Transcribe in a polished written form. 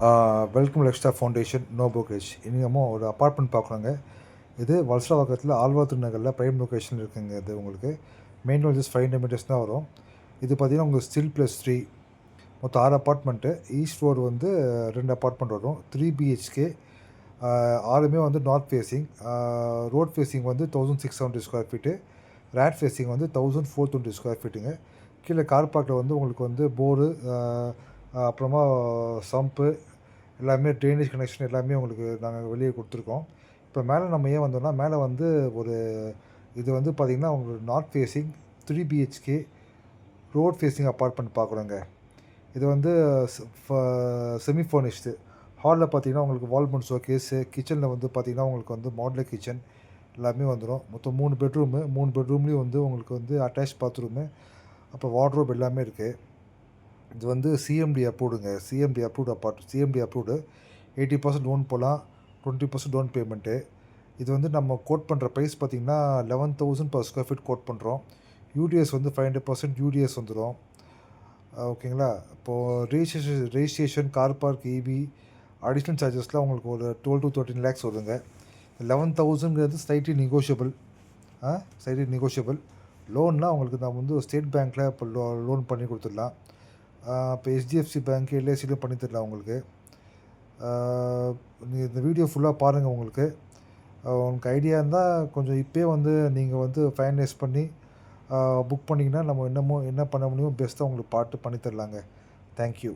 Welcome லெக்ஸ்டா foundation no brokerage. இன்றைக்கி நம்ம ஒரு அப்பார்ட்மெண்ட் பார்க்குறோங்க. இது வல்சராவாக்கத்தில் ஆழ்வார்த்து நகரில் ப்ரைம் லொக்கேஷன் இருக்குங்க. இது உங்களுக்கு மெயின் ரோட் ஜஸ்ட் 500 மீட்டர்ஸ் தான் வரும். இது பார்த்தீங்கன்னா உங்களுக்கு ஸ்டில் +3 மொத்தம் 6 அப்பார்ட்மெண்ட்டு. ஈஸ்ட் ரோடு வந்து 2 அப்பார்ட்மெண்ட் வரும். 3 பிஹெச்கே. 6மே வந்து நார்த் ஃபேஸிங். ரோட் ஃபேஸிங் வந்து 1670 ஸ்கொயர் ஃபீட்டு. ரேட் ஃபேஸிங் வந்து 1420 ஸ்கொயர் ஃபீட்டுங்க. கீழே கார் பார்க்கில் வந்து உங்களுக்கு வந்து போரு, அப்புறமா சம்பு எல்லாமே, ட்ரைனேஜ் கனெக்ஷன் எல்லாமே உங்களுக்கு நாங்கள் வெளியே கொடுத்துருக்கோம். இப்போ மேலே நம்ம ஏன் வந்தோம்னா, மேலே வந்து ஒரு இது வந்து பார்த்திங்கன்னா உங்களுக்கு north facing 3 BHK road facing apartment பார்க்குறோங்க. இது வந்து செமி ஃபர்னிஷ்டு. ஹாலில் பார்த்தீங்கன்னா உங்களுக்கு வால்மவுண்ட் ஷோகேஸு, கிச்சனில் வந்து பார்த்திங்கன்னா உங்களுக்கு வந்து மாடுலர் கிச்சன் எல்லாமே வந்துடும். மொத்தம் 3 பெட்ரூமு. 3 பெட்ரூம்லேயும் வந்து உங்களுக்கு வந்து அட்டாச் பாத்ரூமு, அப்புறம் வார்ட்ரோப் எல்லாமே இருக்குது. இது வந்து சிஎம்டி அப்ரூவ்டுங்க. CMD approved CMD approved. 80% loan போகலாம், 20% டவுன் பேமெண்ட்டு. இது வந்து நம்ம கோட் பண்ணுற ப்ரைஸ் பார்த்திங்கன்னா 11,000 per ஸ்கொயர் ஃபீட் கோட் பண்ணுறோம். யூடிஎஸ் வந்து 500% யூடிஎஸ் வந்துடும். ஓகேங்களா? இப்போது registration, car park, EB, additional சார்ஜஸ்லாம் உங்களுக்கு ஒரு 12 to 13 lakhs வருதுங்க. 11,000ங்கிறது ஸ்லைட்லி நெகோஷியபிள். லோன்லாம் உங்களுக்கு நான் வந்து ஸ்டேட் பேங்க்கில் இப்போ லோன் பண்ணி கொடுத்துடலாம். இப்போ ஹெச்டிஎஃப்சி பேங்க், எல்ஐசிலையும் பண்ணி தரலாம் உங்களுக்கு. நீங்கள் இந்த வீடியோ ஃபுல்லாக பாருங்கள். உங்களுக்கு ஐடியா இருந்தால் கொஞ்சம் இப்போயே வந்து நீங்கள் வந்து ஃபைனலைஸ் பண்ணி புக் பண்ணிங்கன்னா நம்ம என்ன பண்ண முடியும் பெஸ்ட்டாக உங்களுக்கு பார்த்து பண்ணி தரலாங்க. தேங்க்யூ.